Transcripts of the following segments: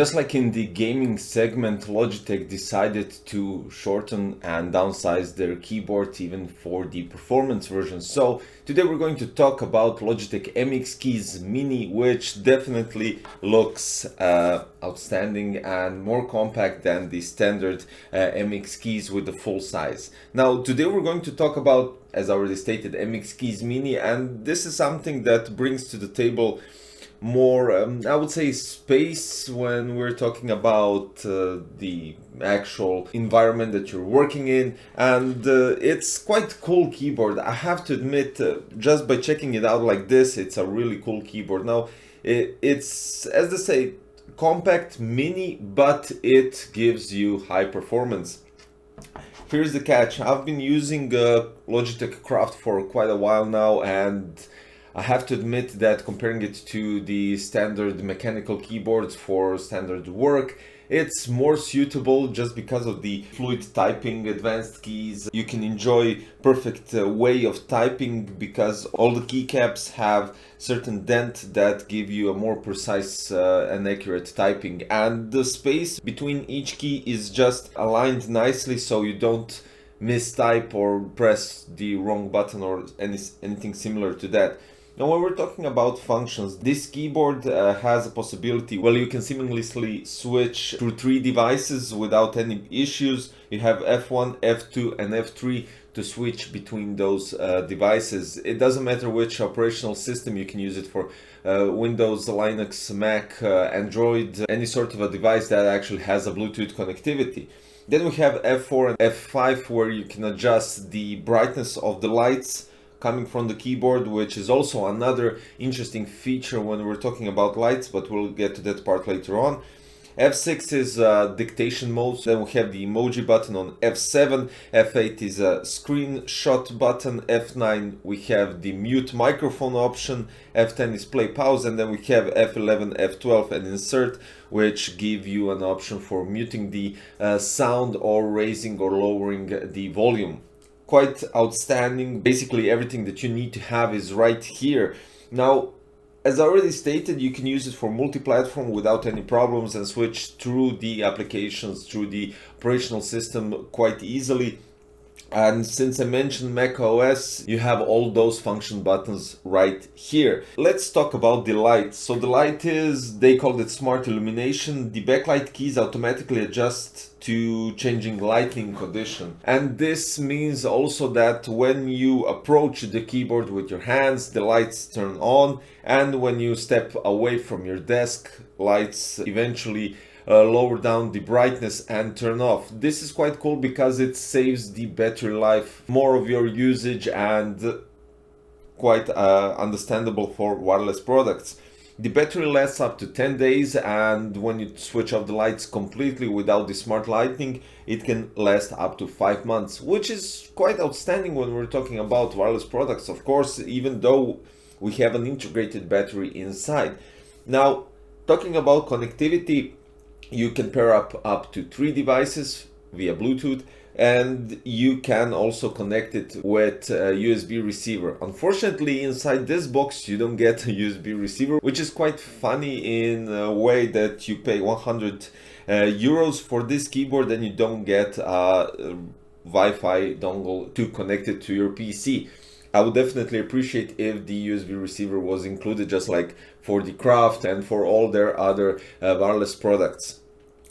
Just like in the gaming segment, Logitech decided to shorten and downsize their keyboard even for the performance version. So today we're going to talk about Logitech MX Keys Mini, which definitely looks outstanding and more compact than the standard MX Keys with the full size. Now today we're going to talk about, as I already stated, MX Keys Mini, and this is something that brings to the table more, I would say, space when we're talking about the actual environment that you're working in, and it's quite cool keyboard. I have to admit, just by checking it out like this, it's a really cool keyboard. Now it's, as they say, compact mini, but it gives you high performance. Here's the catch. I've been using Logitech Craft for quite a while now, and I have to admit that comparing it to the standard mechanical keyboards for standard work, it's more suitable just because of the fluid typing, advanced keys. You can enjoy perfect way of typing because all the keycaps have certain dent that give you a more precise and accurate typing, and the space between each key is just aligned nicely so you don't mistype or press the wrong button or anything similar to that. Now, when we're talking about functions, this keyboard has a possibility, well, you can seamlessly switch through 3 devices without any issues. You have F1, F2 and F3 to switch between those devices. It doesn't matter which operational system, you can use it for Windows, Linux, Mac, Android, any sort of a device that actually has a Bluetooth connectivity. Then we have F4 and F5 where you can adjust the brightness of the lights coming from the keyboard, which is also another interesting feature when we're talking about lights, but we'll get to that part later on. F6 is dictation mode, then we have the emoji button on F7, F8 is a screenshot button, F9 we have the mute microphone option, F10 is play pause, and then we have F11, F12 and insert, which give you an option for muting the sound or raising or lowering the volume. Quite outstanding. Basically everything that you need to have is right here. Now, as I already stated, you can use it for multi-platform without any problems and switch through the applications, through the operational system quite easily. And since I mentioned Mac OS, you have all those function buttons right here. Let's talk about the light. So the light is, they called it smart illumination. The backlight keys automatically adjust to changing lighting condition. And this means also that when you approach the keyboard with your hands, the lights turn on, and when you step away from your desk, lights eventually lower down the brightness and turn off. This is quite cool because it saves the battery life, more of your usage, and quite understandable for wireless products. The battery lasts up to 10 days, and when you switch off the lights completely without the smart lighting, it can last up to 5 months, which is quite outstanding when we're talking about wireless products, of course, even though we have an integrated battery inside. Now, talking about connectivity, you can pair up to 3 devices via Bluetooth, and you can also connect it with a USB receiver. Unfortunately, inside this box you don't get a USB receiver, which is quite funny in a way that you pay 100 euros for this keyboard and you don't get a Wi-Fi dongle to connect it to your PC. I would definitely appreciate if the USB receiver was included, just like for the Craft and for all their other wireless products.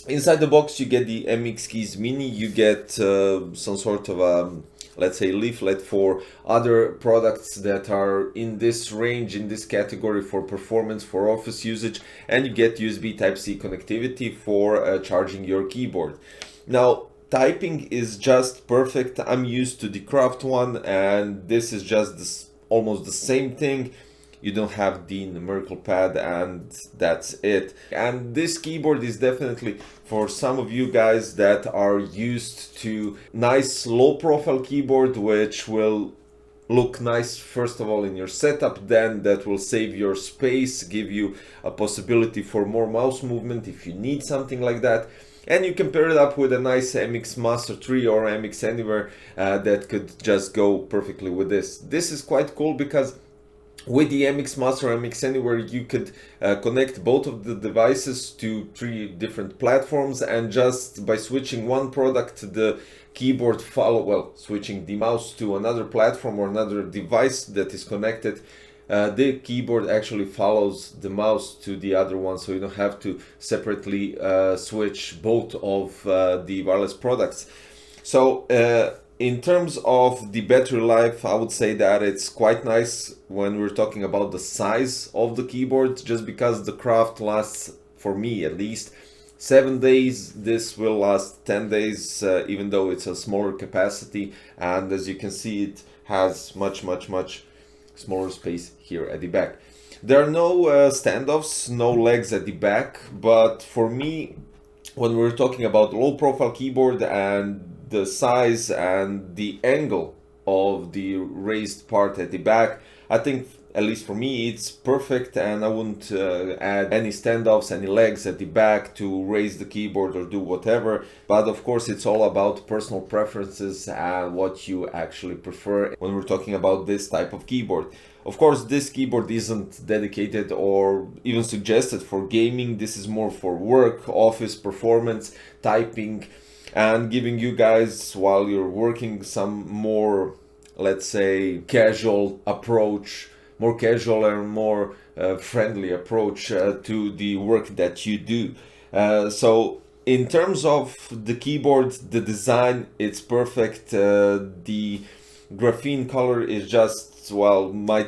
Inside the box you get the MX Keys Mini, you get some sort of let's say leaflet for other products that are in this range, in this category for performance, for office usage, and you get USB Type-C connectivity for charging your keyboard. Now, typing is just perfect. I'm used to the Craft one, and this is just almost the same thing. You don't have the numerical pad, and that's it. And this keyboard is definitely for some of you guys that are used to nice low profile keyboard, which will look nice first of all in your setup, then that will save your space, give you a possibility for more mouse movement if you need something like that. And you can pair it up with a nice MX Master 3 or MX Anywhere that could just go perfectly with this. This is quite cool because With the MX Master MX Anywhere, you could connect both of the devices to 3 different platforms, and just by switching one product, the keyboard switching the mouse to another platform or another device that is connected, the keyboard actually follows the mouse to the other one, so you don't have to separately switch both of the wireless products. So in terms of the battery life, I would say that it's quite nice when we're talking about the size of the keyboard, just because the craft lasts, for me at least, 7 days. This will last 10 days, even though it's a smaller capacity. And as you can see, it has much smaller space here at the back. There are no standoffs, no legs at the back, but for me, when we're talking about low profile keyboard and the size and the angle of the raised part at the back, I think, at least for me, it's perfect, and I wouldn't add any standoffs, any legs at the back to raise the keyboard or do whatever. But of course, it's all about personal preferences and what you actually prefer when we're talking about this type of keyboard. Of course, this keyboard isn't dedicated or even suggested for gaming. This is more for work, office, performance, typing, and giving you guys, while you're working, some more, let's say, casual approach, more casual and more friendly approach to the work that you do. So in terms of the keyboard, the design, it's perfect. The graphene color is just, well, my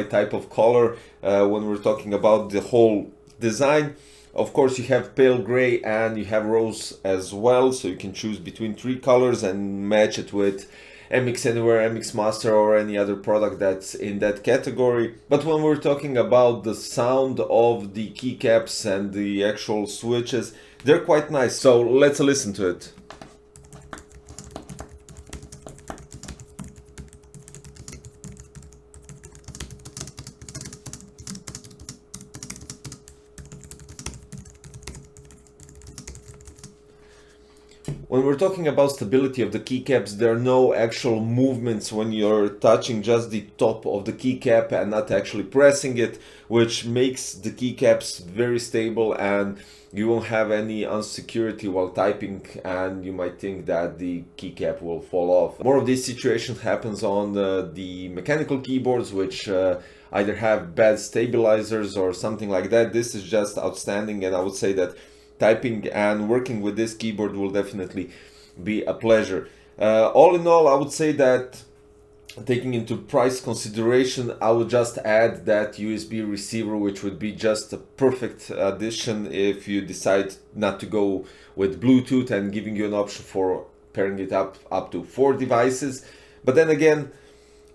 type of color when we're talking about the whole design. Of course, you have pale gray and you have rose as well, so you can choose between 3 colors and match it with MX Anywhere, MX Master, or any other product that's in that category. But when we're talking about the sound of the keycaps and the actual switches, they're quite nice. So let's listen to it. When we're talking about stability of the keycaps, there are no actual movements when you're touching just the top of the keycap and not actually pressing it, which makes the keycaps very stable, and you won't have any insecurity while typing, and you might think that the keycap will fall off. More of this situation happens on the mechanical keyboards, which either have bad stabilizers or something like that. This is just outstanding, and I would say that typing and working with this keyboard will definitely be a pleasure. All in all, I would say that, taking into price consideration, I would just add that USB receiver, which would be just a perfect addition if you decide not to go with Bluetooth, and giving you an option for pairing it up to 4 devices. But then again,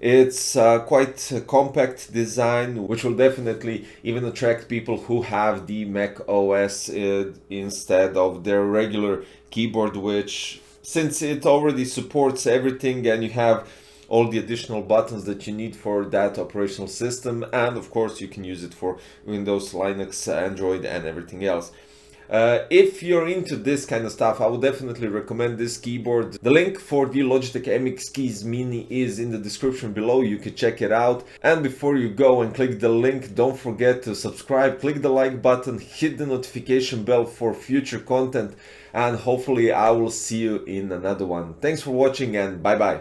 it's quite a compact design, which will definitely even attract people who have the Mac OS instead of their regular keyboard, which, since it already supports everything and you have all the additional buttons that you need for that operational system, and of course you can use it for Windows, Linux, Android, and everything else. If you're into this kind of stuff, I would definitely recommend this keyboard. The link for the Logitech MX Keys Mini is in the description below. You can check it out. And before you go and click the link, don't forget to subscribe, click the like button, hit the notification bell for future content, and hopefully I will see you in another one. Thanks for watching, and bye bye.